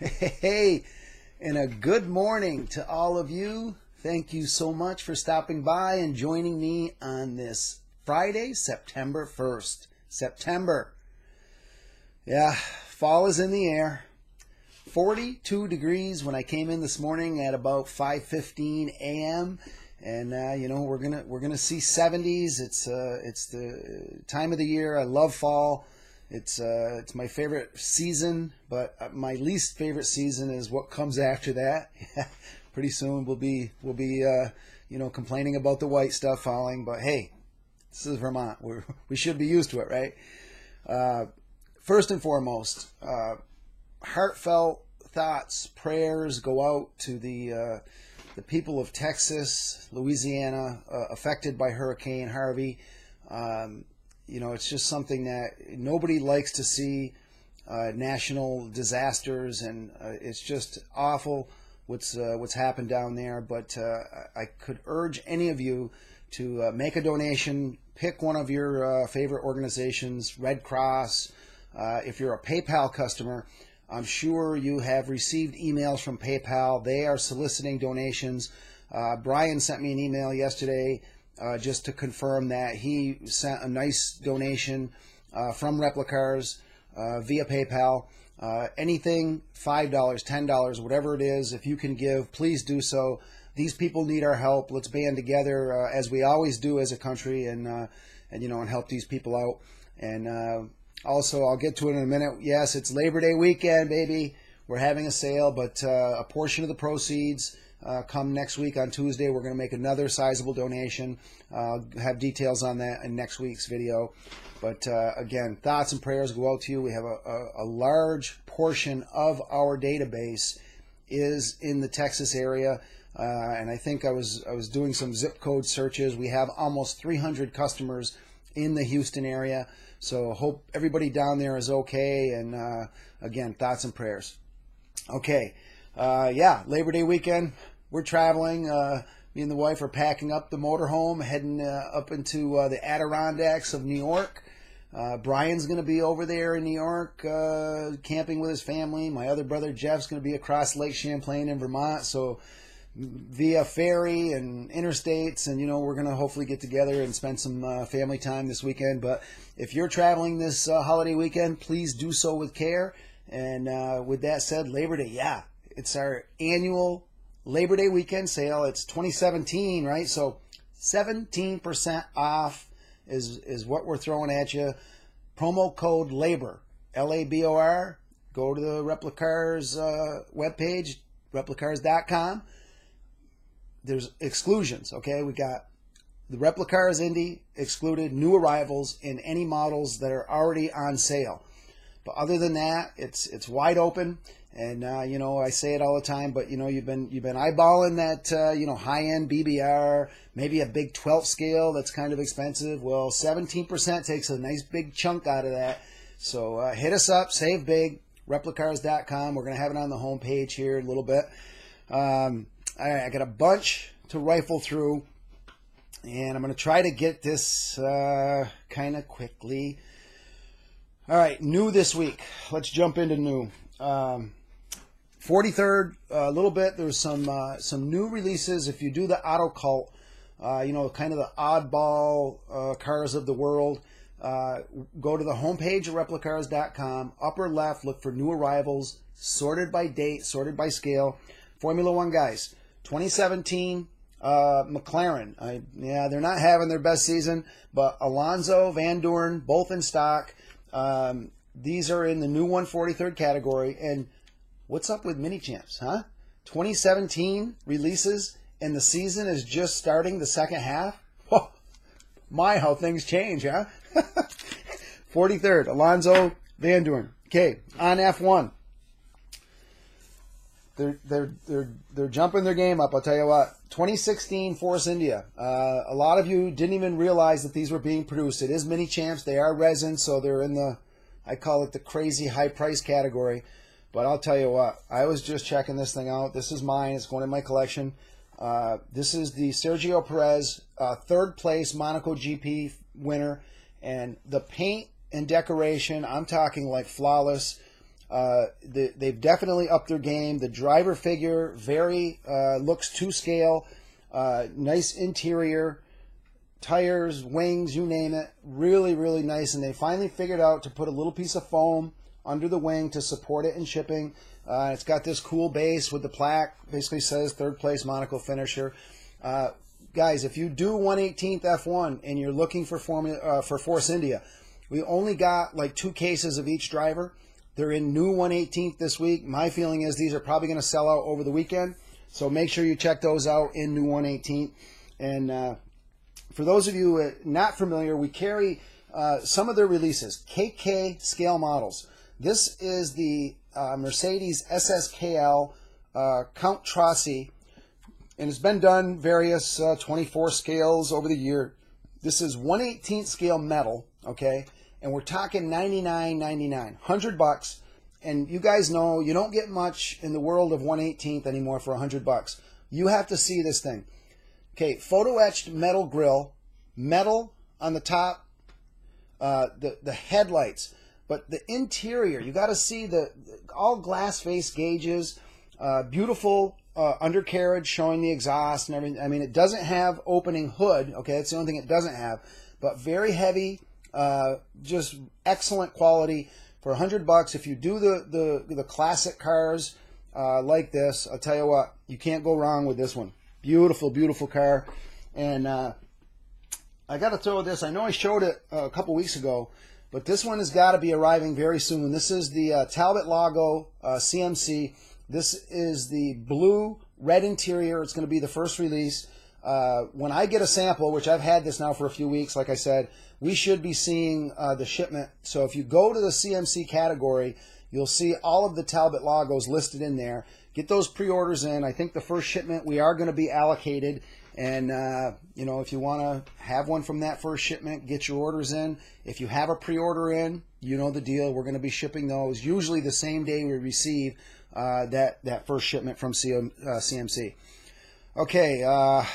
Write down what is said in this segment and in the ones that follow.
Hey, and a good morning to all of you. Thank you so much for stopping by and joining me on this Friday, September 1st. September. Yeah, fall is in the air. 42 degrees when I came in this morning at about 5:15 a.m. And we're gonna see 70s. It's the time of the year. I love fall. It's my favorite season, but my least favorite season is what comes after that. Pretty soon we'll be complaining about the white stuff falling, but hey, this is Vermont. We should be used to it, right? First and foremost, heartfelt thoughts, prayers go out to the people of Texas, Louisiana, affected by Hurricane Harvey. It's just something that nobody likes to see, national disasters, and it's just awful what's happened down there. But I could urge any of you to make a donation. Pick one of your favorite organizations, Red Cross. If you're a PayPal customer, I'm sure you have received emails from PayPal. They are soliciting donations. Brian sent me an email yesterday just to confirm that he sent a nice donation from Replicars via PayPal. Anything, $5, $10, whatever it is, if you can give, please do so. These people need our help. Let's band together as we always do as a country and help these people out. And also, I'll get to it in a minute. Yes, it's Labor Day weekend, baby. We're having a sale, but a portion of the proceeds come next week on Tuesday. We're going to make another sizable donation. I'll have details on that in next week's video. But again, thoughts and prayers go out to you. We have a large portion of our database is in the Texas area. And I think I was doing some zip code searches. We have almost 300 customers in the Houston area. So hope everybody down there is okay. And again, thoughts and prayers. Okay. Labor Day weekend. We're traveling. Me and the wife are packing up the motorhome, heading up into the Adirondacks of New York. Brian's going to be over there in New York camping with his family. My other brother Jeff's going to be across Lake Champlain in Vermont. So via ferry and interstates, and we're going to hopefully get together and spend some family time this weekend. But if you're traveling this holiday weekend, please do so with care. And with that said, Labor Day, it's our annual Labor Day weekend sale. It's 2017, right? So 17% off is what we're throwing at you. Promo code LABOR, LABOR. Go to the Replicars webpage, replicars.com. There's exclusions, okay? We got the Replicars Indy excluded, new arrivals in any models that are already on sale. But other than that, it's wide open. And I say it all the time, but you've been eyeballing that high-end BBR, maybe a big 12th scale that's kind of expensive. Well, 17% takes a nice big chunk out of that. So hit us up, save big, replicars.com. We're going to have it on the homepage here in a little bit. All right, I got a bunch to rifle through, and I'm going to try to get this kind of quickly. All right, new this week. Let's jump into new. 43rd, a little bit. There's some new releases. If you do the Auto Cult, kind of the oddball cars of the world, go to the homepage of replicars.com. Upper left, look for new arrivals, sorted by date, sorted by scale. Formula One guys. 2017 McLaren. They're not having their best season, but Alonso, Van Dorn, both in stock. These are in the new 143rd category. And what's up with mini champs, huh? 2017 releases, and the season is just starting the second half. Oh, my, how things change, huh? 43rd, Alonso, Van Dorn. Okay, on F1. They're jumping their game up. I'll tell you what. 2016 Force India. A lot of you didn't even realize that these were being produced. It is mini champs. They are resin, so they're in the, I call it the crazy high price category. But I'll tell you what. I was just checking this thing out. This is mine. It's going in my collection. This is the Sergio Perez third place Monaco GP winner, and the paint and decoration. I'm talking like flawless. They've definitely upped their game. The driver figure looks to scale. Nice interior, tires, wings, you name it. Really, really nice. And they finally figured out to put a little piece of foam under the wing to support it in shipping. It's got this cool base with the plaque. Basically says third place Monaco finisher. Guys, if you do 1/18th F1 and you're looking for Force India, we only got like 2 cases of each driver. They're in new 1/18th this week. My feeling is these are probably going to sell out over the weekend. So make sure you check those out in new 1/18th. And for those of you not familiar, we carry some of their releases, KK scale models. This is the Mercedes SSKL Count Trossi, and it's been done various 24 scales over the year. This is 1/18th scale metal, okay? And we're talking $99.99, $100. And you guys know you don't get much in the world of 1/18th anymore for $100. You have to see this thing. Okay, photo etched metal grille, metal on the top, the headlights, but the interior, you got to see the all glass face gauges, beautiful undercarriage showing the exhaust and everything. I mean, it doesn't have opening hood. Okay, that's the only thing it doesn't have, but very heavy, just excellent quality for $100. If you do the classic cars like this, I'll tell you what, you can't go wrong with this one. Beautiful, beautiful car. And I got to throw this. I know I showed it a couple weeks ago, but this one has got to be arriving very soon. This is the Talbot Lago CMC. This is the blue red interior. It's going to be the first release. When I get a sample, which I've had this now for a few weeks, like I said, we should be seeing the shipment. So if you go to the CMC category, you'll see all of the Talbot Lagos listed in there. Get those pre-orders in. I think the first shipment we are going to be allocated. And, you know, if you want to have one from that first shipment, get your orders in. If you have a pre-order in, you know the deal. We're going to be shipping those usually the same day we receive that first shipment from CMC. Okay,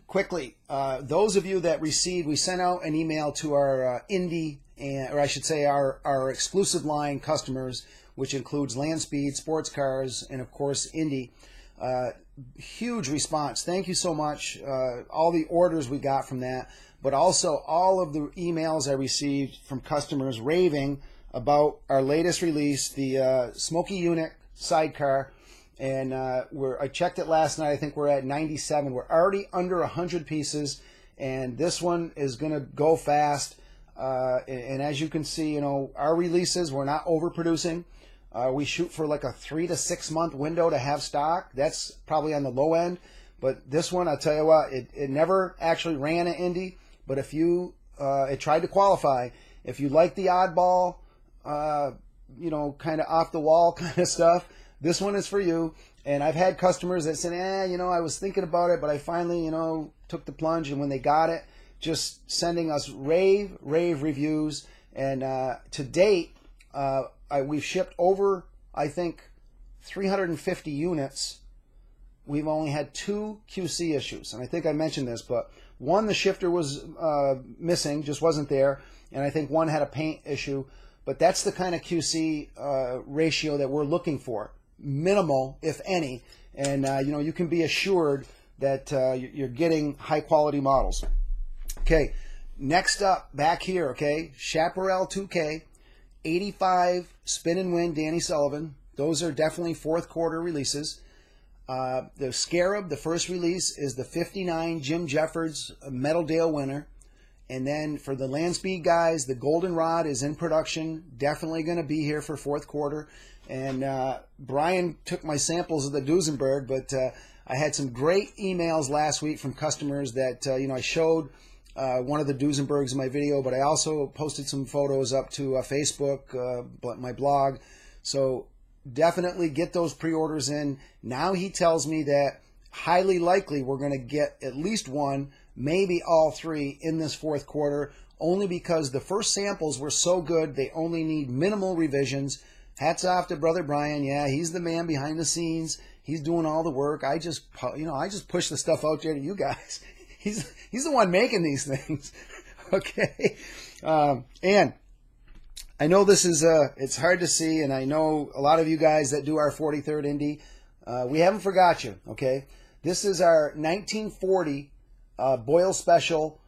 quickly, those of you that received, we sent out an email to our Indy, or I should say our exclusive line customers, which includes Land Speed, Sports Cars, and of course Indy. Huge response. Thank you so much. All the orders we got from that, but also all of the emails I received from customers raving about our latest release, the Smoky Unit sidecar. And I checked it last night. I think we're at 97. We're already under 100 pieces, and this one is going to go fast. And as you can see, you know, our releases, we're not overproducing. We shoot for like a 3 to 6 month window to have stock. That's probably on the low end. But this one, I'll tell you what, it never actually ran at Indy. But if you, it tried to qualify. If you like the oddball, you know, kind of off the wall kind of stuff, this one is for you. And I've had customers that said, you know, I was thinking about it, but I finally, you know, took the plunge. And when they got it, just sending us rave reviews. And to date, we've shipped over, I think, 350 units. We've only had 2 QC issues. And I think I mentioned this, but one, the shifter was missing, just wasn't there. And I think one had a paint issue. But that's the kind of QC ratio that we're looking for. Minimal, if any. And, you know, you can be assured that you're getting high-quality models. Okay, next up, back here, okay, Chaparral 2K, 85 Spin and Win Danny Sullivan. Those are definitely fourth quarter releases. The Scarab, the first release, is the 59 Jim Jeffords Metal Dale winner. And then for the Land Speed guys, the Goldenrod is in production. Definitely going to be here for fourth quarter. And Brian took my samples of the Duesenberg, but I had some great emails last week from customers that, you know, I showed one of the Duesenbergs in my video, but I also posted some photos up to Facebook, my blog. So definitely get those pre-orders in. Now he tells me that highly likely we're going to get at least one, maybe all 3 in this fourth quarter, only because the first samples were so good, they only need minimal revisions. Hats off to Brother Brian. Yeah, he's the man behind the scenes. He's doing all the work. I just push the stuff out there to you guys. He's the one making these things. Okay. And I know this is it's hard to see, and I know a lot of you guys that do our 43rd Indy, we haven't forgot you. Okay, this is our 1940 Boyle Special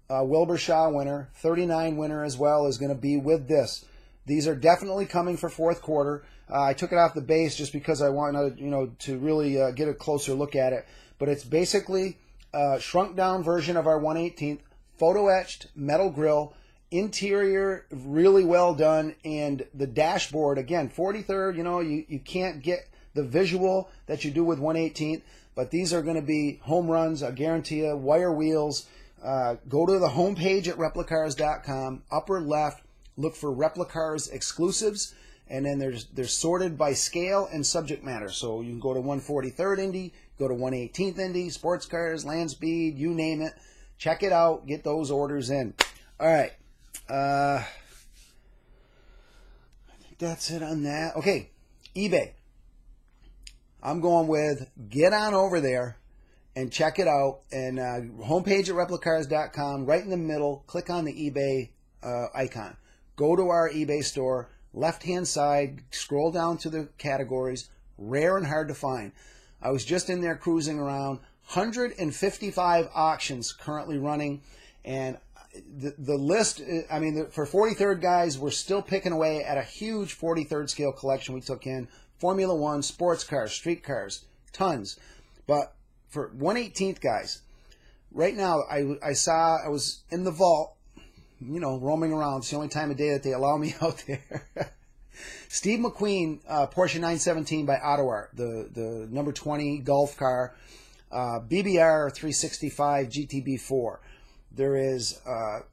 Wilbur Shaw winner, 39 winner as well is going to be with this. These are definitely coming for fourth quarter. I took it off the base just because I wanted to really get a closer look at it. But it's basically a shrunk down version of our 1/18th, photo etched metal grill, interior really well done, and the dashboard again 43rd. You can't get the visual that you do with 1/18th, but these are going to be home runs. I guarantee you. Wire wheels. Go to the homepage at Replicars.com. Upper left, look for Replicars exclusives, and then they're sorted by scale and subject matter. So you can go to 143rd Indy, go to 1/18th Indy, sports cars, land speed, you name it. Check it out. Get those orders in. All right. I think that's it on that. Okay, eBay. I'm going with get on over there and check it out. And homepage at Replicars.com, right in the middle, click on the eBay icon. Go to our eBay store, left-hand side, scroll down to the categories, rare and hard to find. I was just in there cruising around, 155 auctions currently running, and the list, I mean, for 43rd guys, we're still picking away at a huge 43rd scale collection we took in. Formula One, sports cars, street cars, tons. But for 1/18th guys, right now I was in the vault, roaming around. It's the only time of day that they allow me out there. Steve McQueen, Porsche 917 by Ottawar, the number 20 Golf car, BBR 365 GTB4. There is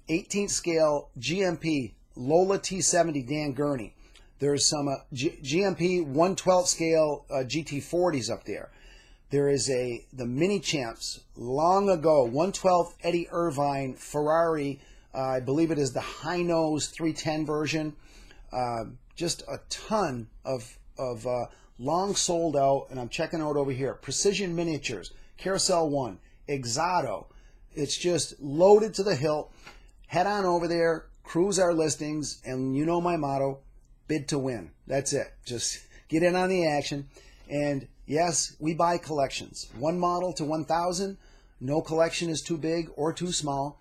18th scale GMP Lola T70 Dan Gurney. There's some GMP 1/12 scale GT40s up there. There is the Mini Champs long ago 1/12 Eddie Irvine Ferrari. I believe it is the high nose 310 version. Just a ton of long sold out, and I'm checking out over here. Precision Miniatures, Carousel 1, Exoto. It's just loaded to the hilt. Head on over there, cruise our listings, and you know my motto, bid to win. That's it. Just get in on the action. And yes, we buy collections. 1 model to 1,000. No collection is too big or too small.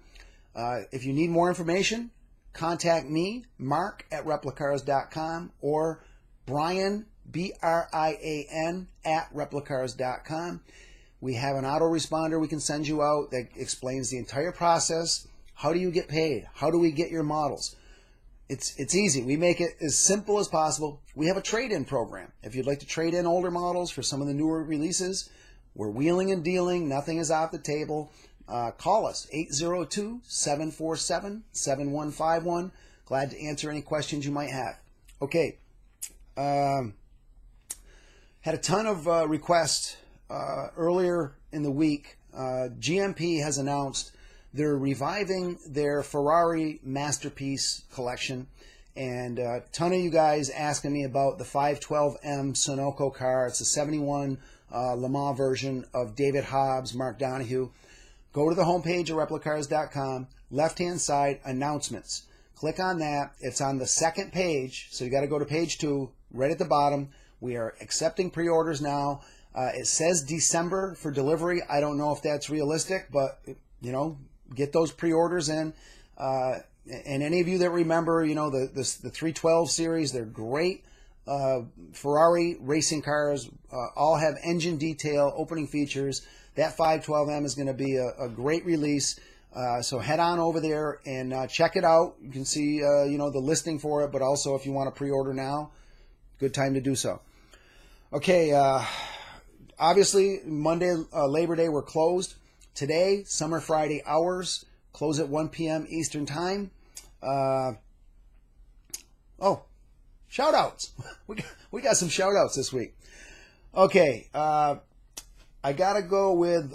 If you need more information, contact me, Mark at Replicars.com, or Brian, Brian, at Replicars.com. We have an autoresponder we can send you out that explains the entire process. How do you get paid? How do we get your models? It's easy. We make it as simple as possible. We have a trade-in program. If you'd like to trade in older models for some of the newer releases, we're wheeling and dealing. Nothing is off the table. Call us, 802-747-7151. Glad to answer any questions you might have. Okay. Had a ton of requests earlier in the week. GMP has announced they're reviving their Ferrari Masterpiece collection, and a ton of you guys asking me about the 512M Sunoco car. It's a 71 Le Mans version of David Hobbs, Mark Donohue. Go to the homepage of Replicars.com, left-hand side, announcements. Click on that. It's on the second page, so you got to go to page 2, right at the bottom. We are accepting pre-orders now. It says December for delivery. I don't know if that's realistic, but, get those pre-orders in. And any of you that remember, the 312 series, they're great. Ferrari racing cars, all have engine detail, opening features. That 512M is going to be a great release. So head on over there and check it out. You can see, the listing for it, but also if you want to pre-order now, good time to do so. Okay, obviously Monday, Labor Day, we're closed. Today, Summer Friday hours, close at 1 p.m. Eastern Time. Shout-outs. We got some shout-outs this week. Okay, I got to go with,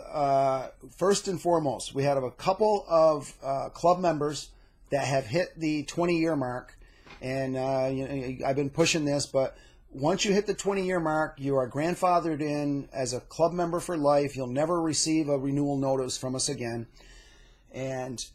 first and foremost, we had a couple of club members that have hit the 20-year mark. And I've been pushing this, but once you hit the 20-year mark, you are grandfathered in as a club member for life. You'll never receive a renewal notice from us again. And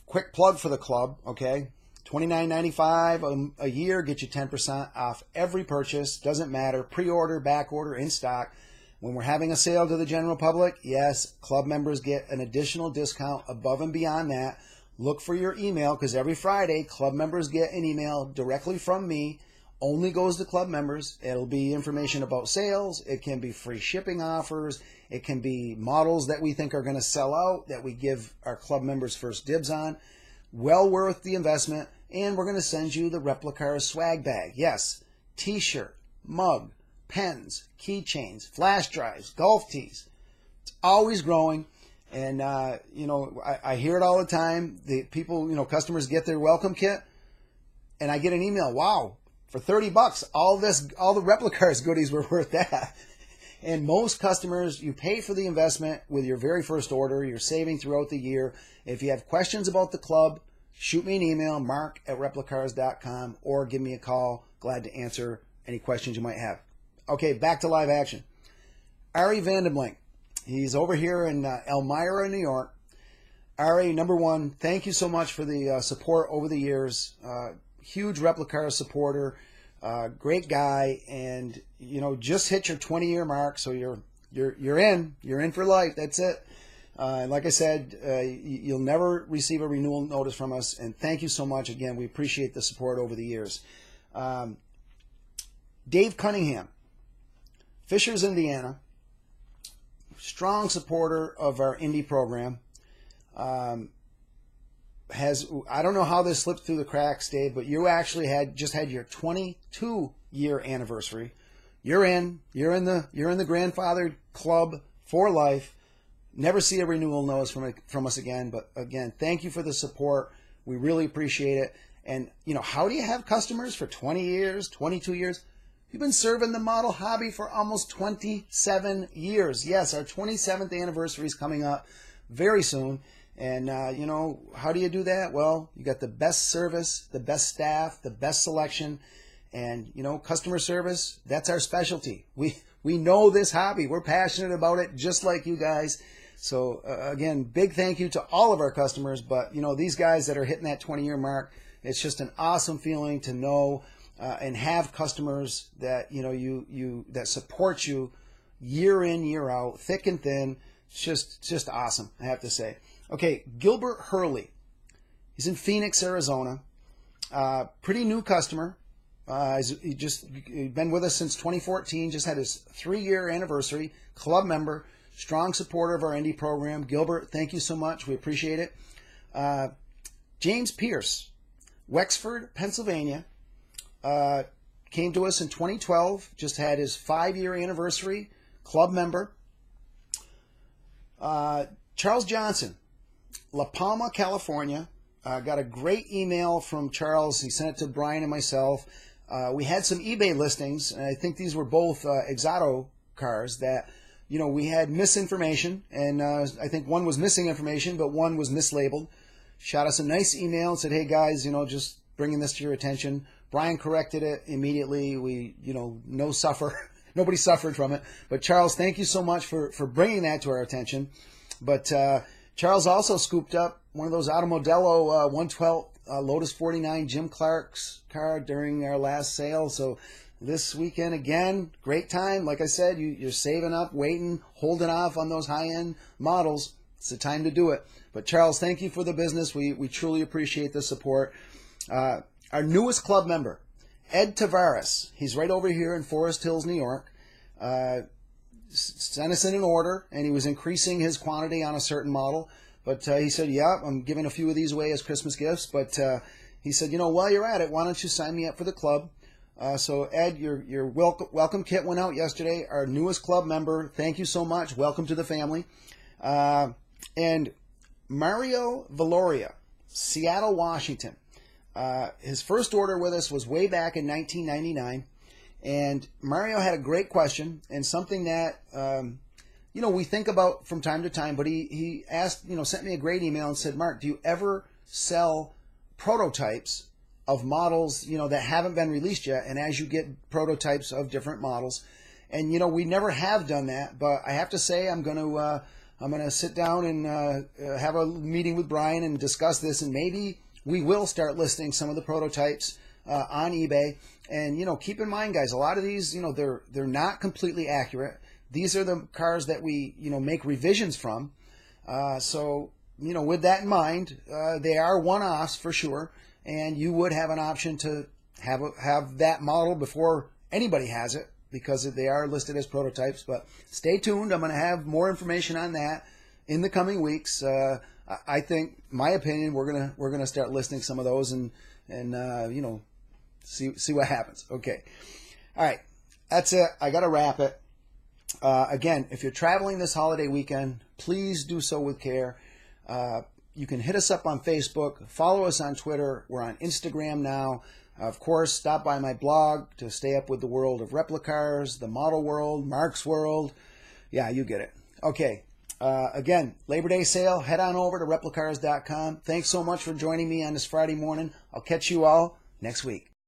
quick plug for the club, okay? $29.95 a year, get you 10% off every purchase. Doesn't matter, pre-order, back order, in stock. When we're having a sale to the general public, yes, club members get an additional discount above and beyond that. Look for your email, because every Friday, club members get an email directly from me. Only goes to club members. It'll be information about sales. It can be free shipping offers. It can be models that we think are going to sell out that we give our club members first dibs on. Well worth the investment. And we're going to send you the Replicars swag bag. Yes, t-shirt, mug, pens, keychains, flash drives, golf tees. It's always growing. And, I hear it all the time. The people, customers get their welcome kit, and I get an email, wow, for $30, all the Replicars goodies were worth that. And most customers, you pay for the investment with your very first order. You're saving throughout the year. If you have questions about the club, shoot me an email, mark@replicars.com, or give me a call. Glad to answer any questions you might have. Okay, back to live action. Ari Vandenblink. He's over here in Elmira, New York. Ari, number one, thank you so much for the support over the years. Huge Replicar supporter, great guy, and just hit your 20-year mark, so you're in for life. That's it. Like I said, you'll never receive a renewal notice from us, and thank you so much again. We appreciate the support over the years. Dave Cunningham, Fishers, Indiana. Strong supporter of our indie program. I don't know how this slipped through the cracks, Dave, but you actually just had your 22-year anniversary. You're in the grandfathered club for life. Never see a renewal notice from us again. But again, thank you for the support. We really appreciate it. And how do you have customers for 20 years, 22 years? You've been serving the model hobby for almost 27 years. Yes, our 27th anniversary is coming up very soon. And, how do you do that? Well, you got the best service, the best staff, the best selection. And, customer service, that's our specialty. We know this hobby. We're passionate about it, just like you guys. So, again, big thank you to all of our customers. But, these guys that are hitting that 20-year mark, it's just an awesome feeling to know and have customers that that support you year in, year out, thick and thin. It's just awesome, I have to say. Okay, Gilbert Hurley. He's in Phoenix, Arizona. Pretty new customer. He's been with us since 2014. Just had his 3-year anniversary. Club member, strong supporter of our indie program. Gilbert, thank you so much. We appreciate it. James Pierce, Wexford, Pennsylvania. Came to us in 2012, just had his 5-year anniversary, club member. Charles Johnson, La Palma, California. Got a great email from Charles. He sent it to Brian and myself. We had some eBay listings, and I think these were both Exoto cars that, we had misinformation, and I think one was missing information, but one was mislabeled. Shot us a nice email and said, hey guys, just bringing this to your attention. Brian corrected it immediately. We, nobody suffered from it. But Charles, thank you so much for bringing that to our attention. But Charles also scooped up one of those Automodelo 112 Lotus 49 Jim Clark's car during our last sale. So this weekend, again, great time. Like I said, you're saving up, waiting, holding off on those high-end models. It's the time to do it. But Charles, thank you for the business. We truly appreciate the support. Our newest club member, Ed Tavares. He's right over here in Forest Hills, New York. Sent us in an order, and he was increasing his quantity on a certain model. But he said, yeah, I'm giving a few of these away as Christmas gifts. But he said, while you're at it, why don't you sign me up for the club? So Ed, your welcome kit went out yesterday. Our newest club member, thank you so much. Welcome to the family. And Mario Valoria, Seattle, Washington. His first order with us was way back in 1999, and Mario had a great question and something that we think about from time to time. But he asked, sent me a great email and said, Mark, do you ever sell prototypes of models that haven't been released yet? And as you get prototypes of different models, and we never have done that, but I have to say I'm gonna sit down and have a meeting with Brian and discuss this, and maybe we will start listing some of the prototypes on eBay. And, keep in mind, guys, a lot of these, they're not completely accurate. These are the cars that we, make revisions from. So, with that in mind, they are one-offs for sure. And you would have an option to have that model before anybody has it, because they are listed as prototypes. But stay tuned. I'm going to have more information on that in the coming weeks. I think, my opinion, we're gonna start listing some of those and see what happens. Okay, all right, that's it. I got to wrap it. Again, if you're traveling this holiday weekend, please do so with care. You can hit us up on Facebook, follow us on Twitter. We're on Instagram now. Of course, stop by my blog to stay up with the world of Replicars, the model world, Mark's world. Yeah, you get it. Okay. Again, Labor Day sale. Head on over to Replicars.com. Thanks so much for joining me on this Friday morning. I'll catch you all next week.